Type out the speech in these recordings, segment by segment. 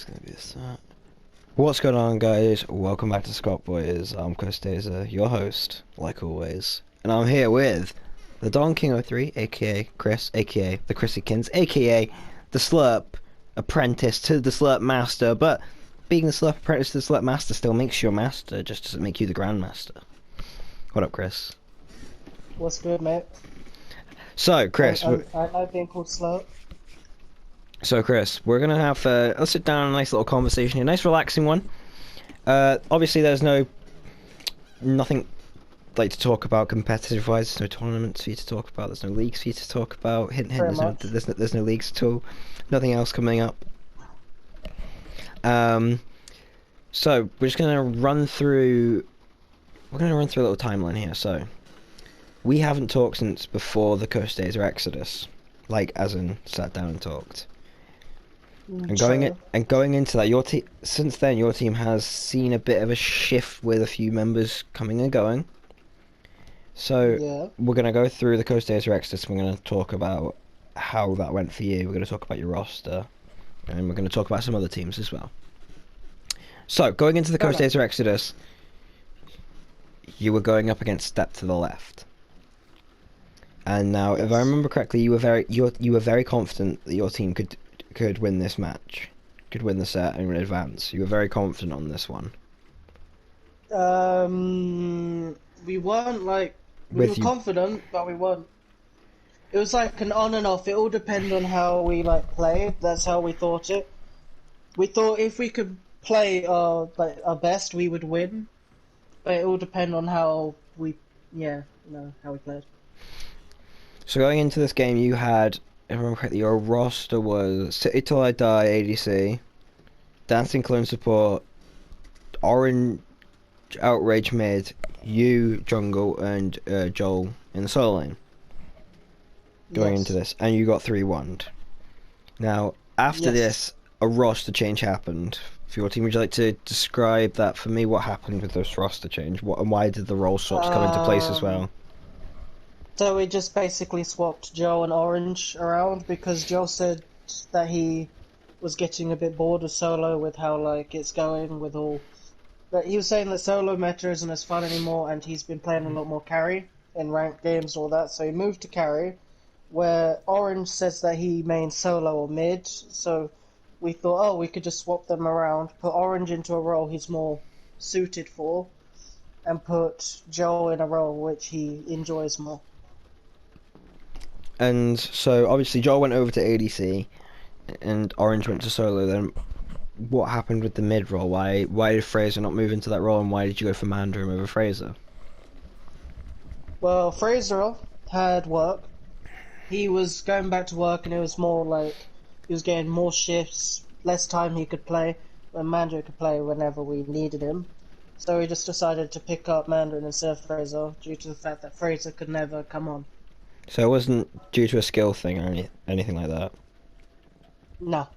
It's gonna be a start. What's going on, guys? Welcome back to Scott Boys. I'm Costaza, your host, like always, and I'm here with the Don King 03, aka Chris, aka the Chrissykins, aka the Slurp apprentice to the Slurp master. But being the Slurp apprentice to the Slurp master still makes you a master, just doesn't make you the Grandmaster. What up, Chris? What's good, mate? So, Chris. I like being called slow. So, Chris, we're gonna have let's sit down, a nice little conversation here, nice relaxing one. Obviously, there's nothing like to talk about competitive-wise. There's no tournaments for you to talk about. There's no leagues for you to talk about. Hint, hint. There's no leagues at all. Nothing else coming up. So we're just gonna run through. We're gonna run through a little timeline here. So we haven't talked since before the Coast Days or Exodus, like as in sat down and talked. And going into that, since then your team has seen a bit of a shift with a few members coming and going. So Yeah. we're gonna go through the Coast Days or Exodus. We're gonna talk about how that went for you. We're gonna talk about your roster, and we're gonna talk about some other teams as well. So going into the Coast Days or Exodus, you were going up against Step to the Left. And now, if I remember correctly, you were very confident that your team could win this match, could win the set and advance. You were very confident on this one. We weren't we were confident, but we weren't. It was like an on and off. It all depended on how we played. That's how we thought it. We thought if we could play our best, we would win. But it all depended on how we played. So going into this game, you had, if I remember correctly, your roster was City Till I Die ADC, Dancing Clone Support, Orange Outrage mid, you jungle, and Joel in the solo lane. Going into this, and you got 3-1'd. Now, after this, a roster change happened for your team. Would you like to describe that for me? What happened with this roster change? And why did the role swaps come into place as well? So we just basically swapped Joe and Orange around because Joe said that he was getting a bit bored of solo with how it's going with all. But he was saying that solo meta isn't as fun anymore, and he's been playing a lot more carry in ranked games and all that. So he moved to carry, where Orange says that he mains solo or mid. So we thought, oh, we could just swap them around, put Orange into a role he's more suited for, and put Joe in a role which he enjoys more. And so obviously Joel went over to ADC, and Orange went to solo. Then what happened with the mid role? Why did Fraser not move into that role, and why did you go for Mandarin over Fraser? Well, Fraser had work. He was going back to work, and it was more he was getting more shifts, less time he could play, when Mandarin could play whenever we needed him. So we just decided to pick up Mandarin instead of Fraser, due to the fact that Fraser could never come on. So it wasn't due to a skill thing or anything like that? No.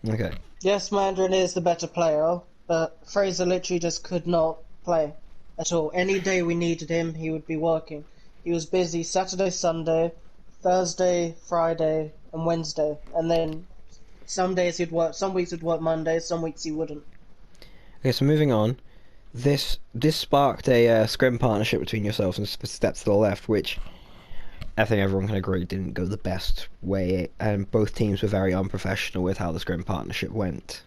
Okay. Yes, Mandarin is the better player, but Fraser literally just could not play at all. Any day we needed him, he would be working. He was busy Saturday, Sunday, Thursday, Friday, and Wednesday. And then some days he'd work, some weeks he'd work Monday, some weeks he wouldn't. Okay, so moving on. This sparked a scrim partnership between yourselves and Steps to the Left, which I think everyone can agree didn't go the best way, and both teams were very unprofessional with how the scrim partnership went.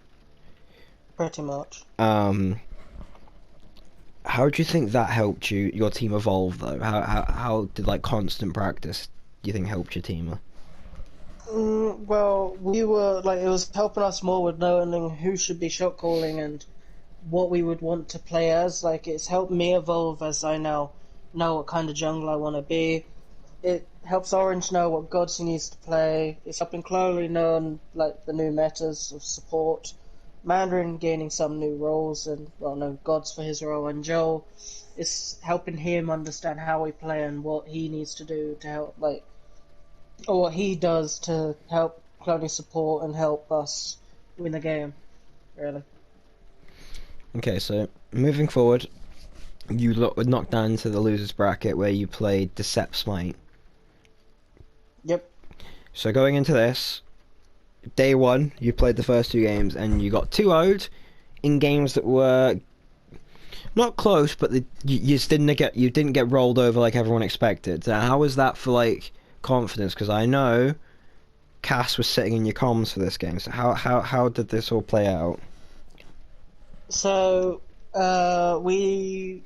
Pretty much. How do you think that helped your team evolve, though? How did constant practice do you think helped your team? Well, we were it was helping us more with knowing who should be shot calling and what we would want to play as. It's helped me evolve as I now know what kind of jungle I want to be. It helps Orange know what gods he needs to play. It's helping Chloe learn the new metas of support. Mandarin gaining some new roles and gods for his role, and Joel is helping him understand how we play and what he needs to do to help or what he does to help Chloe support and help us win the game, really. Okay, so moving forward, you knocked down into the losers bracket where you played Decept SMITE. Yep. So going into this, day one, you played the first two games, and you got 2-0'd in games that were not close, but you just didn't get rolled over like everyone expected. So how was that for like confidence? Because I know Cass was sitting in your comms for this game. So how did this all play out? So we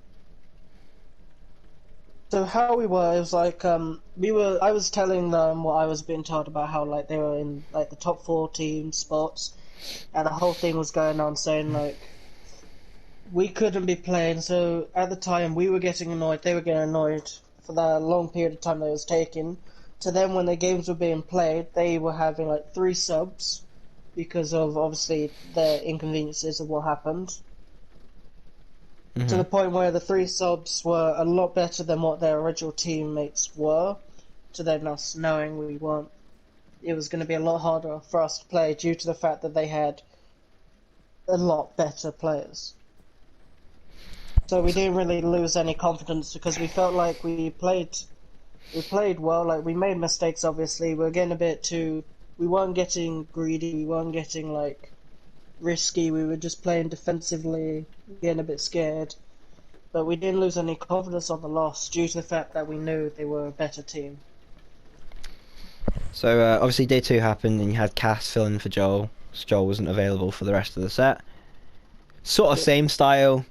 so how we were, it was like I was telling them what I was being told about how like they were in like the top 4 team spots, and the whole thing was going on saying like we couldn't be playing. So at the time we were getting annoyed, they were getting annoyed for the long period of time that it was taking. To them, when the games were being played, they were having like 3 subs because of obviously the inconveniences of what happened. To Hmm. the point where the 3 subs were a lot better than what their original teammates were. To then us knowing we weren't, it was going to be a lot harder for us to play due to the fact that they had a lot better players. So we didn't really lose any confidence because we felt like we played well. Like we made mistakes, obviously. We were getting a bit too. We weren't getting greedy. We weren't getting like risky. We were just playing defensively, getting a bit scared. But we didn't lose any confidence on the loss due to the fact that we knew they were a better team. So obviously day two happened, and you had Cass fill in for Joel. So Joel wasn't available for the rest of the set. Sort of Yep. same style.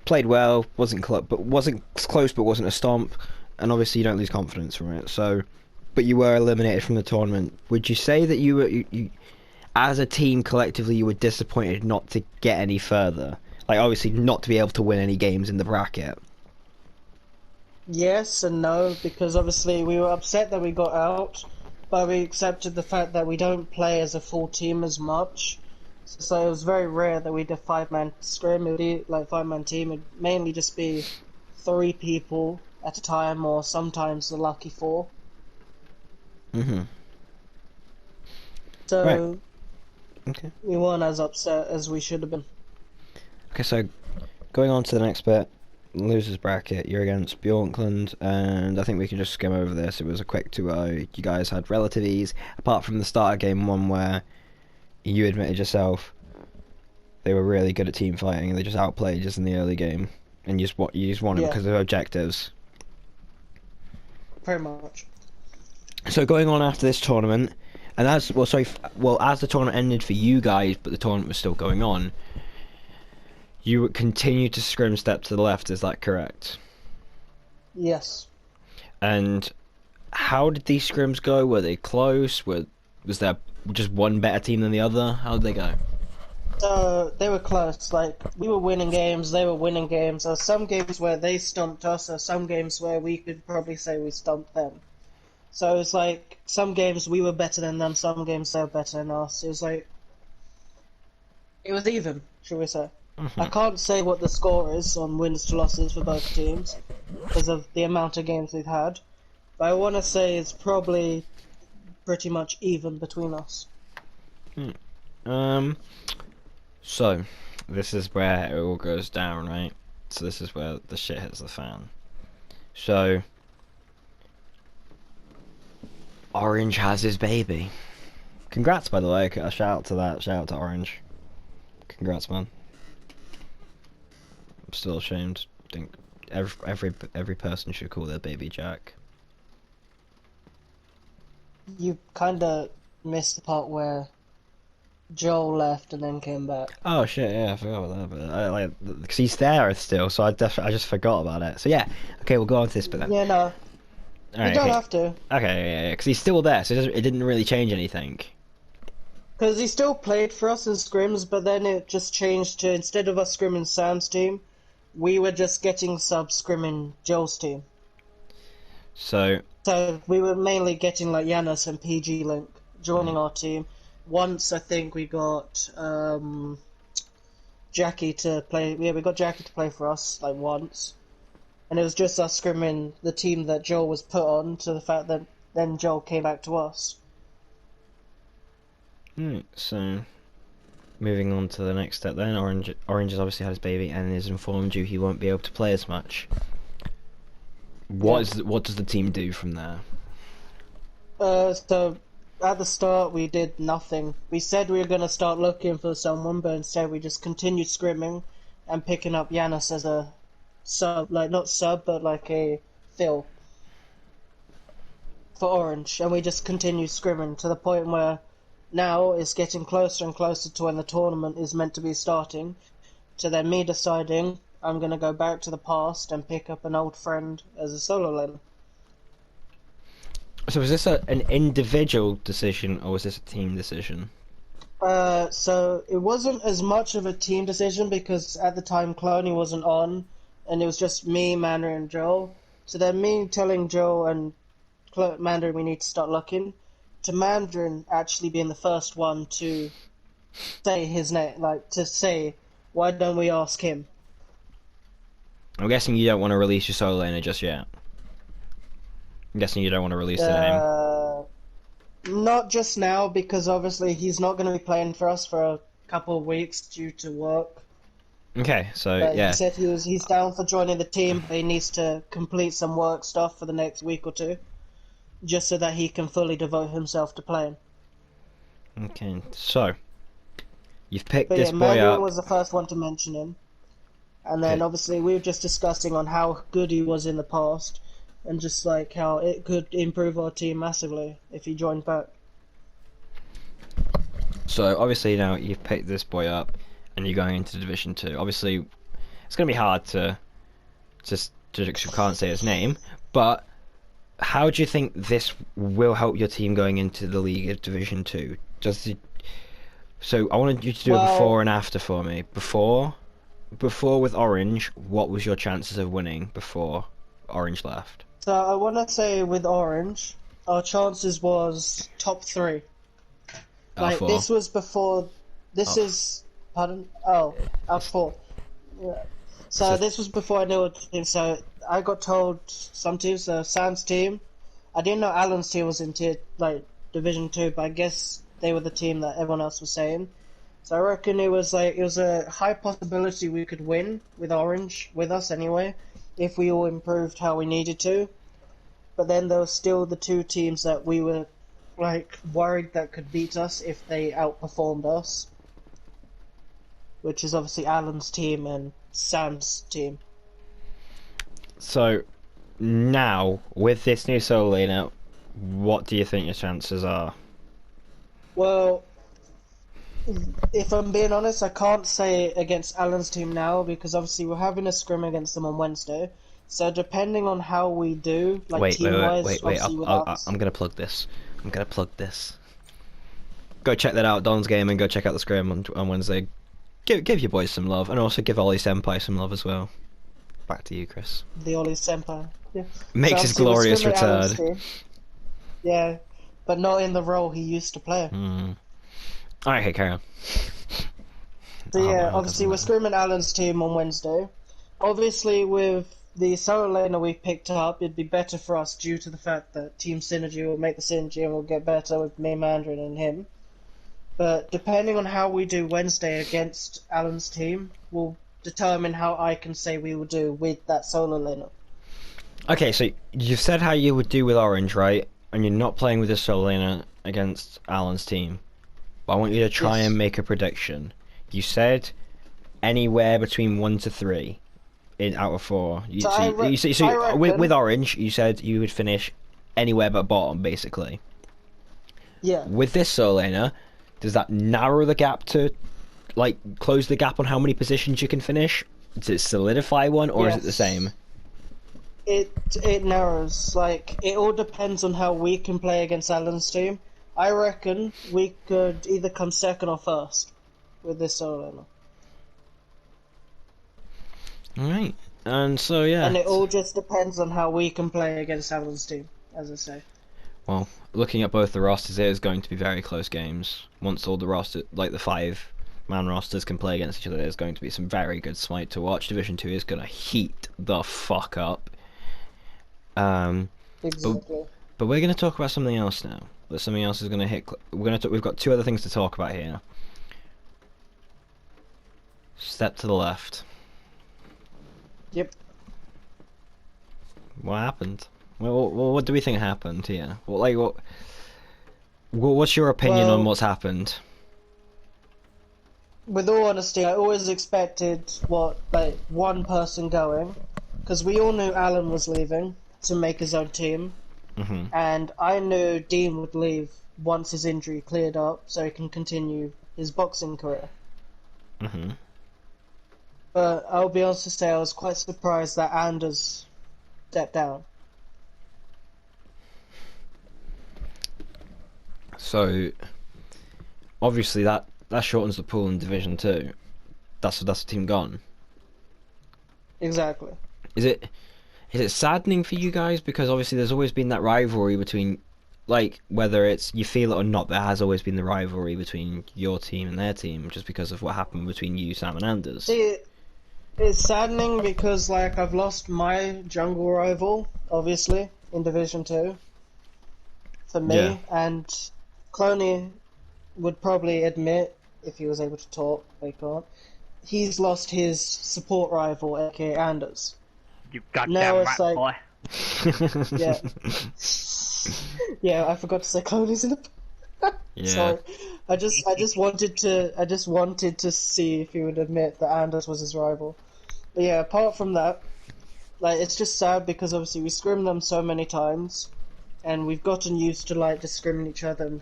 Played well, wasn't close, but wasn't a stomp. And obviously you don't lose confidence from it. So, but you were eliminated from the tournament. Would you say that you as a team collectively you were disappointed not to get any further? Like obviously not to be able to win any games in the bracket. Yes and no, because obviously we were upset that we got out, but we accepted the fact that we don't play as a full team as much. So it was very rare that we did 5-man scrim. It would be like 5-man team. It'd mainly just be 3 people at a time, or sometimes the lucky 4. Hmm. Right. So Okay. we weren't as upset as we should have been. Okay. So going on to the next bit, losers bracket. You're against Bjorkland, and I think we can just skim over this. It was a quick 2-0. You guys had relative ease, apart from the start of game one where you admitted yourself they were really good at team fighting and they just outplayed just in the early game, and you just won it Yeah, because of objectives. pretty much. So going on after this tournament, and as the tournament ended for you guys, but the tournament was still going on, you would continue to scrim step to the left. Is that correct? Yes. And how did these scrims go? Were they close? Was there just one better team than the other? How did they go? So they were close. Like we were winning games, they were winning games. There were some games where they stumped us, or some games where we could probably say we stumped them. So it was like some games we were better than them, some games they were better than us. It was like it was even, should we say? I Hmm. can't say what the score is on wins to losses for both teams because of the amount of games we've had, but I want to say it's probably pretty much even between us. Um. So, this is where it all goes down, right? So this is where the shit hits the fan. So, Orange has his baby. Congrats, by the way. A shout out to that. Shout out to Orange. Congrats, man. I'm still ashamed. I think every person should call their baby Jack. You kind of missed the part where Joel left and then came back. Oh shit, yeah, I forgot about that. But I like because he's there still, so I just forgot about it. So yeah, okay, we'll go on to this, but then. Yeah, no, All you right, don't okay, have to. okay, yeah, because he's still there, so it didn't really change anything. Because he still played for us in scrims, but then it just changed to instead of us scrimming Sam's team, we were just getting subs scrimming Joel's team. So. So we were mainly getting like Yanis and PG Link joining Mm. our team. Once I think we got Jackie to play. Yeah, we got Jackie to play for us like once, and it was just us scrimming the team that Joel was put on. To the fact that then Joel came back to us. So moving on to the next step then, Orange has obviously had his baby and has informed you he won't be able to play as much. Yeah. What does the team do from there? So at the start we did nothing. We said we were going to start looking for someone, but instead we just continued scrimming and picking up Yanis as a sub, like not sub, but like a fill for Orange, and we just continued scrimming to the point where now it's getting closer and closer to when the tournament is meant to be starting, to then me deciding I'm going to go back to the past and pick up an old friend as a solo laner. So was this an individual decision or was this a team decision? So it wasn't as much of a team decision because at the time Cloney wasn't on, and it was just me, Mandarin, and Joel. So then me telling Joel and Mandarin we need to start looking, to Mandarin actually being the first one to say his name, like to say, why don't we ask him? I'm guessing you don't want to release your solo laner just yet. I'm guessing you don't want to release the name. Not just now, because obviously he's not going to be playing for us for a couple of weeks due to work. Okay, so But yeah. he said he's down for joining the team, but he needs to complete some work stuff for the next week or two, just so that he can fully devote himself to playing. Okay, so you've picked But this yeah, boy Mandarin up. was the first one to mention him. And then Okay. obviously we were just discussing on how good he was in the past, and just like how it could improve our team massively if he joined back. So obviously now you've picked this boy up, and you're going into Division 2. Obviously, it's going to be hard to just you can't say his name, but how do you think this will help your team going into the League of Division 2? So I wanted you to do a before and after for me. Before with Orange, what was your chances of winning before Orange left? So I want to say with Orange, our chances was top 3. Like, R4. this was before. This Oh. is. Pardon? Oh, up 4. Yeah. So this was before I knew it. So I got told some teams, Sam's team. I didn't know Alan's team was in Division 2, but I guess they were the team that everyone else was saying. So I reckon it was a high possibility we could win with Orange, with us anyway, if we all improved how we needed to. But then there were still the 2 teams that we were worried that could beat us if they outperformed us, which is obviously Alan's team and Sam's team. So now with this new solo laner, what do you think your chances are? Well, if I'm being honest, I can't say against Alan's team now because obviously we're having a scrim against them on Wednesday. So depending on how we do, team-wise, I'm gonna plug this. Go check that out, Don's game, and go check out the scrim on Wednesday. Give your boys some love, and also give Ollie Senpai some love as well. Back to you, Chris. The Ollie Senpai. Yeah. Makes his glorious return. Yeah, but not in the role he used to play. Alright, okay, carry on. So yeah, obviously we're scrimming Alan's team on Wednesday. Obviously with the solo laner we picked up, it'd be better for us due to the fact that team synergy will make the synergy and we'll get better with me, Mandarin, and him. But depending on how we do Wednesday against Alan's team, will determine how I can say we will do with that solo laner. Okay, so you've said how you would do with Orange, right? And you're not playing with this solo laner against Alan's team. But I want you to try and make a prediction. You said anywhere between 1 to 3 out of 4. With Orange, you said you would finish anywhere but bottom, basically. Yeah. With this solo laner, does that narrow the gap to, close the gap on how many positions you can finish? Does it solidify one, or is it the same? It narrows. It all depends on how we can play against Alan's team. I reckon we could either come second or first with this solo laner. Alright, and so yeah. And it all just depends on how we can play against Alan's team, as I say. Well, looking at both the rosters, it is going to be very close games. Once all the roster, the 5-man rosters can play against each other, there's going to be some very good SMITE to watch. Division 2 is going to heat the fuck up. Exactly. But we're going to talk about something else now. Something else is going to hit. We've got 2 other things to talk about here. Step to the left. Yep. What happened? What do we think happened here? What What's your opinion on Well, what's happened? with all honesty, I always expected like one person going, because we all knew Alan was leaving to make his own team, Hmm. and I knew Dean would leave once his injury cleared up, so he can continue his boxing career. Hmm. But I'll be honest to say, I was quite surprised that Anders stepped down. So obviously that shortens the pool in Division Two. That's the team gone. Exactly. Is it is it saddening for you guys because obviously there's always been that rivalry between, like, whether it's you feel it or not, there has always been the rivalry between your team and their team just because of what happened between you, Sam, and Anders. See, it's saddening because like I've lost my jungle rival, obviously, in Division 2 for Yeah. me, and Cloney would probably admit, if he was able to talk, but he can't, he's lost his support rival, aka Anders. You Now goddamn it's rat like, boy. yeah, yeah, I forgot to say Cloney's in the. Yeah. Sorry, I just wanted to see if he would admit that Anders was his rival. But yeah, apart from that, like it's just sad because obviously we scrim them so many times, and we've gotten used to like just scrimming each other and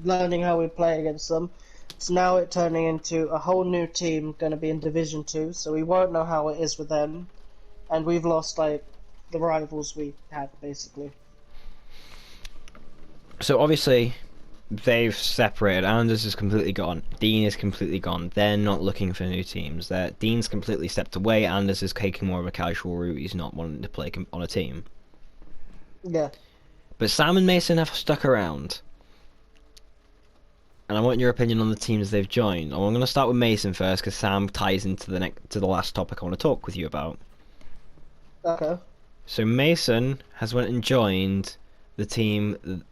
learning how we play against them. So now it's turning into a whole new team going to be in Division 2, so we won't know how it is with them, and we've lost like the rivals we had basically. So obviously they've separated. Anders is completely gone. Dean is completely gone. They're not looking for new teams. Dean's completely stepped away. Anders is taking more of a casual route. He's not wanting to play on a team. Yeah. But Sam and Mason have stuck around. And I want your opinion on the teams they've joined. I'm going to start with Mason first because Sam ties into the last topic I want to talk with you about. Okay. So Mason has went and joined the team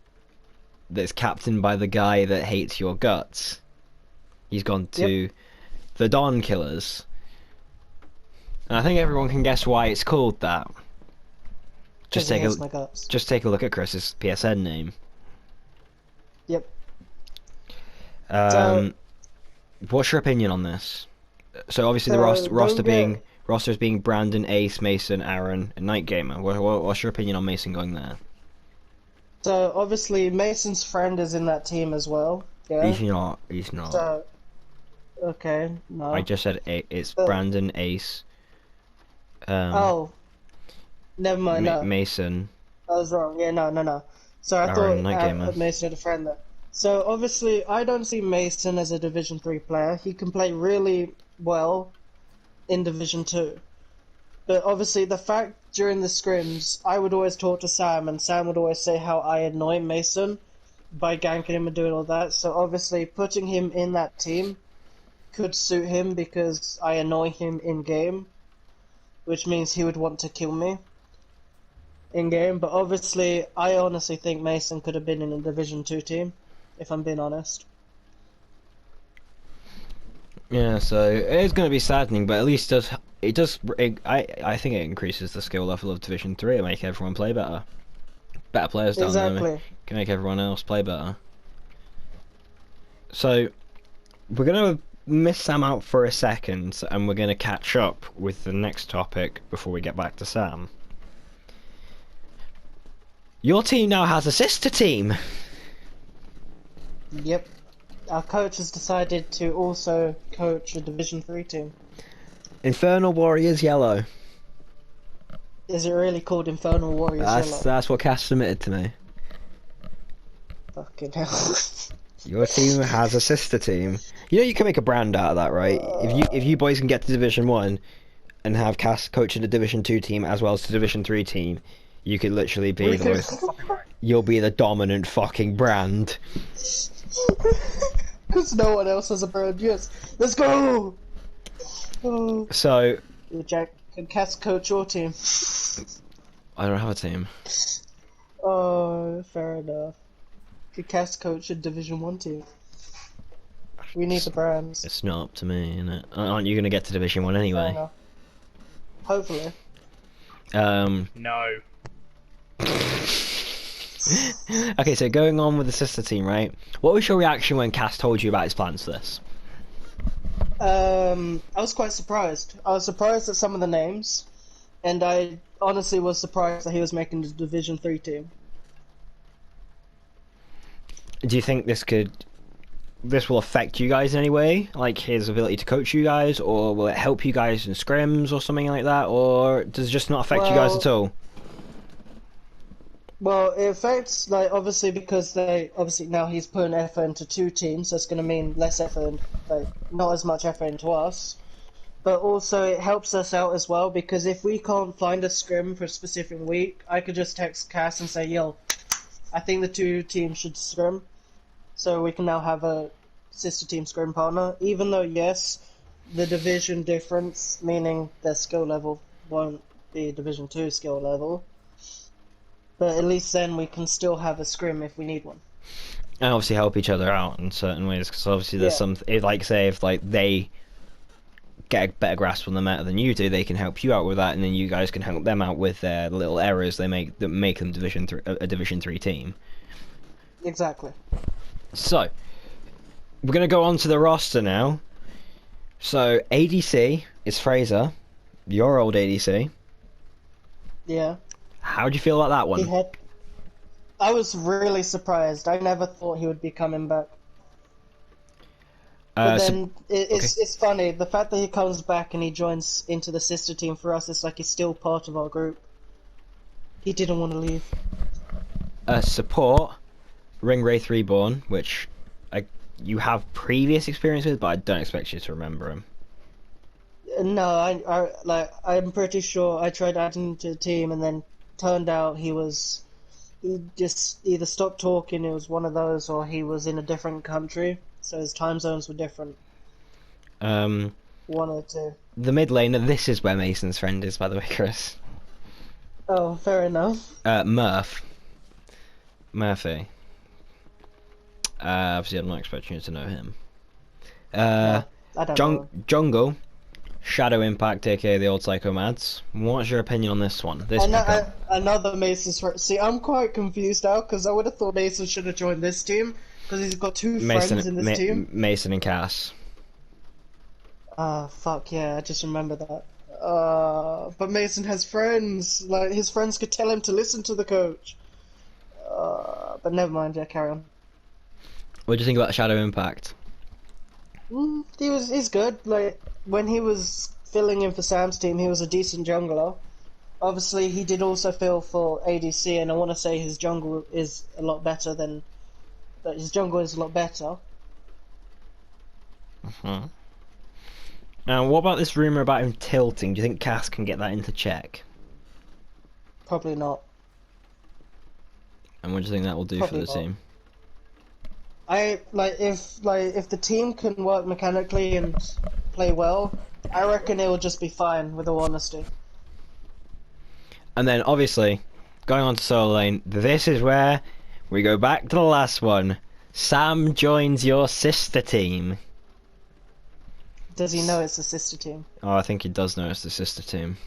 that's captained by the guy that hates your guts. He's gone to the Dawn Killers. And I think everyone can guess why it's called that. Because he hates my guts. Just take a look at Chris's PSN name. Yep. What's your opinion on this? So obviously the So, roster's being Brandon, Ace, Mason, Aaron, and Night Gamer. What's your opinion on Mason going there? So obviously Mason's friend is in that team as well. Yeah. He's not. He's not. So okay, no. I just said it's But- Brandon, Ace. Oh, never mind. No, Mason. I was wrong. Yeah, no. So I Aaron, Night Gamer. thought Mason had a friend there. So obviously, I don't see Mason as a Division 3 player. He can play really well in Division 2. But obviously, the fact during the scrims, I would always talk to Sam, and Sam would always say how I annoy Mason by ganking him and doing all that. So obviously, putting him in that team could suit him because I annoy him in game, which means he would want to kill me in game. But obviously, I honestly think Mason could have been in a Division 2 team, if I'm being honest. Yeah, so it is going to be saddening, but at least I think it increases the skill level of Division 3 and make everyone play better. Better players down Exactly. there can make everyone else play better. So we're going to miss Sam out for a second, and we're going to catch up with the next topic before we get back to Sam. Your team now has a sister team. Yep. Our coach has decided to also coach a Division 3 team. Infernal Warriors Yellow. Is it really called Infernal Warriors Yellow? That's what Cass submitted to me. Fucking hell. Your team has a sister team. You know you can make a brand out of that, right? If you boys can get to Division 1 and have Cass coaching the Division 2 team as well as the Division 3 team, you could literally be the most... You'll be the dominant fucking brand. Because no one else has a brand. Yes. Let's go! Oh. So... Jack, can Cass coach your team? I don't have a team. Oh, fair enough. Could Cass coach a Division 1 team? We need the brands. It's not up to me, innit? Aren't you going to get to Division 1 anyway? Hopefully. No. Okay, so going on with the sister team, right? What was your reaction when Cass told you about his plans for this? I was quite surprised. I was surprised at some of the names, and I honestly was surprised that he was making the Division 3 team. Do you think this will affect you guys in any way, like his ability to coach you guys, or will it help you guys in scrims or something like that, or does it just not affect you guys at Well, all? well, it affects, like, obviously because obviously now he's putting effort into two teams, so it's going to mean less effort, like, not as much effort into us. But also it helps us out as well, because if we can't find a scrim for a specific week, I could just text Cass and say, yo, I think the two teams should scrim, so we can now have a sister team scrim partner. Even though, yes, the division difference, meaning their skill level won't be Division 2 skill level, but at least then we can still have a scrim if we need one. And obviously help each other out in certain ways, because obviously there's Yeah, some, like say if like they get a better grasp on the meta than you do, they can help you out with that, and then you guys can help them out with their little errors they make that make them a Division 3 team. exactly. So we're gonna go on to the roster now. So ADC is Fraser, your old ADC. Yeah. How do you feel about that He one? had. I was really surprised. I never thought he would be coming back. But So then okay. it's funny the fact that he comes back and he joins into the sister team for us. It's like he's still part of our group. He didn't want to leave. Support Ring Wraith Reborn, which I, you have previous experience with, but I don't expect you to remember him. No, I'm pretty sure I tried adding him to the team and then turned out he just either stopped talking. It was one of those, or he was in a different country, so his time zones were different. Um, One or two. the mid laner. This is where Mason's friend is, by the way, Chris. Oh, fair enough. Murphy. Obviously, I'm not expecting you to know him. No, I don't know. Jungle, Shadow Impact, aka the old Psycho Mads. What's your opinion on this one? This pickup? Another Mason's friend. See, I'm quite confused now because I would have thought Mason should have joined this team because he's got two friends in this team. Mason and Cass. Ah, fuck yeah, I just remember that. But Mason has friends. Like, his friends could tell him to listen to the coach. But never mind, yeah, carry on. What do you think about Shadow Impact? He's good. Like, when he was filling in for Sam's team, he was a decent jungler. Obviously, he did also fill for ADC, and I want to say his jungle is a lot better than. That his jungle is a lot better. Uh-huh. Now, what about this rumor about him tilting? Do you think Cass can get that into check? Probably not. And what do you think that will do for Probably the not. team? I if the team can work mechanically and play well, I reckon it will just be fine. With all honesty. And then, obviously, going on to solo lane, this is where we go back to the last one. Sam joins your sister team. Does he know it's a sister team? Oh, I think he does know it's the sister team.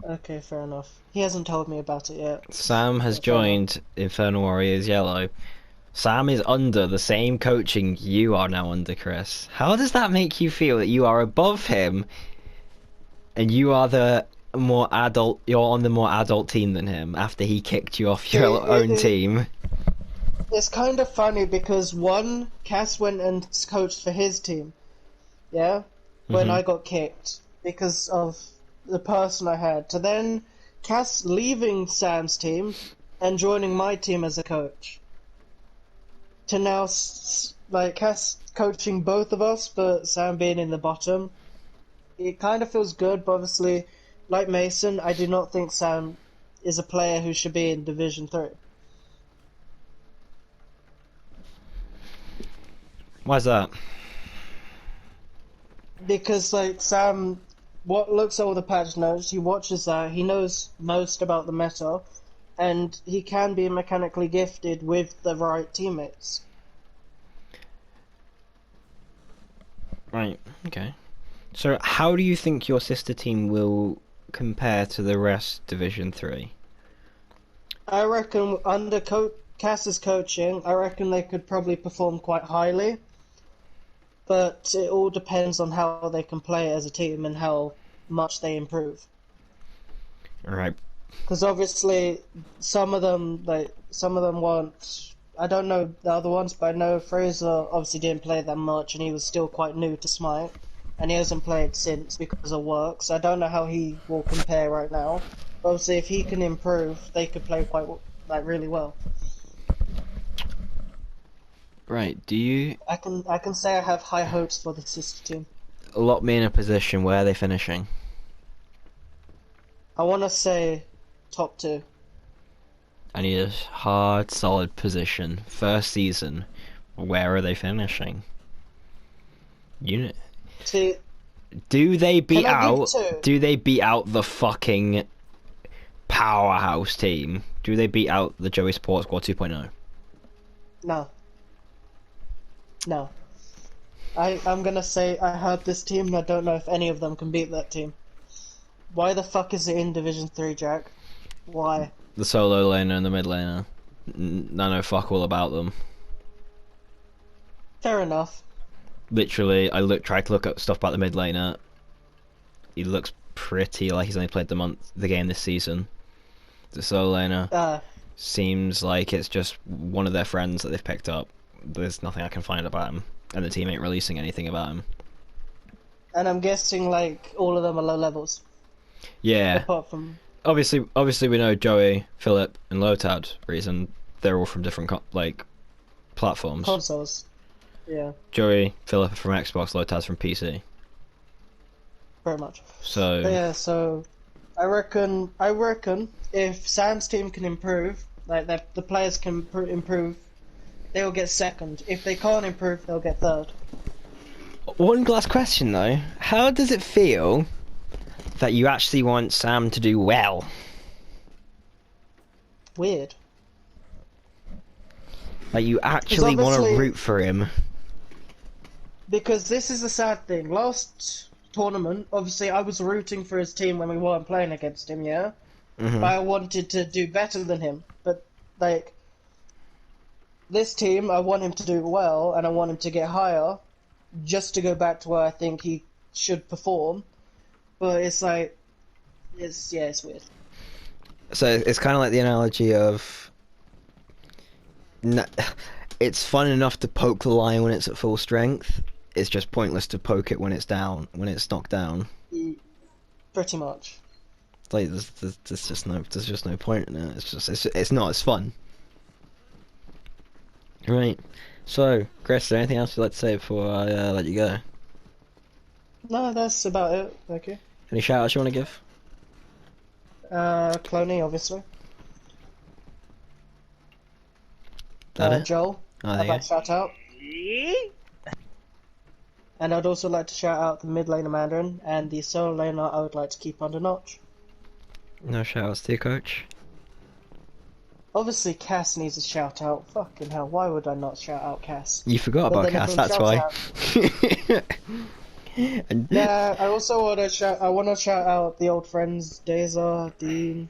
Okay, fair enough. He hasn't told me about it yet. Sam has But fair enough. joined Infernal Warriors Yellow. Sam is under the same coaching you are now under, Chris. How does that make you feel that you are above him and you are the more adult, you're on the more adult team than him after he kicked you off See, your own team? it's kind of funny because one, Cass went and coached for his team, yeah, when Hmm. I got kicked because of the person I had. To then Cass leaving Sam's team and joining my team as a coach. To now, like Cass coaching both of us, but Sam being in the bottom. It kind of feels good, but obviously, like Mason, I do not think Sam is a player who should be in Division 3. Why's that? Because, like, Sam looks at all the patch notes, he watches that, he knows most about the meta, and he can be mechanically gifted with the right teammates. Right, okay. So how do you think your sister team will compare to the rest Division 3? I reckon under Cass's coaching, I reckon they could probably perform quite highly. But it all depends on how they can play as a team and how much they improve. Right. Because obviously, some of them want. I don't know the other ones, but I know Fraser obviously didn't play that much, and he was still quite new to Smite, and he hasn't played since because of work. So I don't know how he will compare right now. But obviously, if he can improve, they could play really well. Right. Do you I can say I have high hopes for the sister team. lock me in a position where are they finishing? I want to say top 2. I need a hard, solid position. First season. Where are they finishing? You. See, Do they beat can I give out? 2? Do they beat out the fucking powerhouse team? Do they beat out the Joey Support Squad 2.0? No. No. I'm gonna say I have this team and I don't know if any of them can beat that team. Why the fuck is it in Division 3, Jack? Why? The solo laner and the mid laner. I know fuck all about them. Fair enough. Literally, tried to look up stuff about the mid laner. He looks pretty like he's only played the game this season. The solo laner seems like it's just one of their friends that they've picked up. There's nothing I can find about him, and the team ain't releasing anything about him. And I'm guessing like all of them are low levels. Yeah. Apart from Obviously we know Joey, Philip, and Lotad. Reason they're all from different platforms. consoles. Yeah, Joey, Philip are from Xbox, Lotad's from PC. very much. So But yeah, so I reckon if Sam's team can improve, like the players can improve, they'll get second. If they can't improve, they'll get third. one last question though: how does it feel that you actually want Sam to do well? Weird. Like you actually want to obviously- root for him? Because this is the sad thing. Last tournament, obviously, I was rooting for his team when we weren't playing against him, yeah? Mhm. But I wanted to do better than him. But, like, this team, I want him to do well, and I want him to get higher, just to go back to where I think he should perform. But it's like, it's weird. So it's kind of like the analogy of it's fun enough to poke the lion when it's at full strength. It's just pointless to poke it when it's down, when it's knocked down. Pretty much. It's like there's just no point in it. It's not as fun. Right. So, Chris, is there anything else you'd like to say before I let you go? No, that's about it. Thank you. Any shout outs you want to give? Cloney, obviously. That it? Joel, Oh, I'd there you like to shout out. And I'd also like to shout out the mid laner Mandarin and the solo laner I would like to keep under notch. No shout outs to your coach? Obviously, Cass needs a shout out. Fucking hell, why would I not shout out Cass? You forgot But about then Cass, everyone that's why. And Yeah, I also want to shout out the old friends Deza, Dean,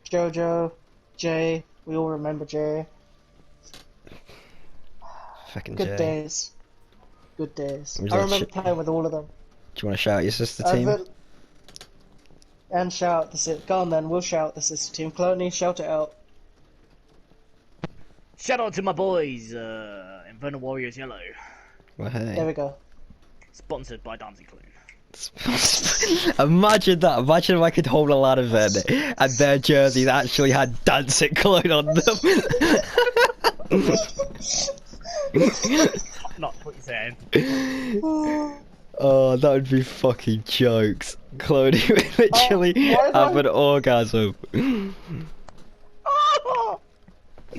Jojo, Jay. We all remember Jay. fucking Good Jay. days. Good days. Would you I like remember to playing with all of them. Do you want to shout out your sister team? And shout out the sister. Go on then, we'll shout out the sister team. Cloney, shout it out. Shout out to my boys, Infernal Warriors Yellow. Well, hey. There we go. Sponsored by Dancing Clown. Imagine that. Imagine if I could hold a lot of them and their jerseys actually had dancing cologne on them. Not what you're saying. Oh, that would be fucking jokes. Chloe would literally have an orgasm.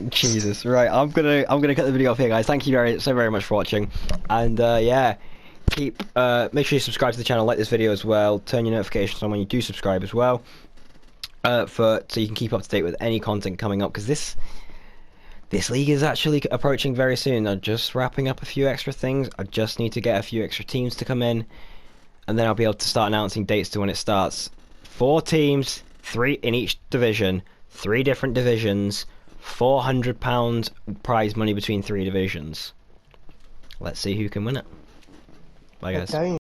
Jesus, right? I'm gonna cut the video off here, guys. Thank you so very much for watching, and yeah, make sure you subscribe to the channel, like this video as well, turn your notifications on when you do subscribe as well, so you can keep up to date with any content coming up, because this league is actually approaching very soon. I'm just wrapping up a few extra things. I just need to get a few extra teams to come in, and then I'll be able to start announcing dates to when it starts. 4 teams, 3 in each division, 3 different divisions, £400 prize money between 3 divisions. Let's see who can win it. Bye guys. Okay.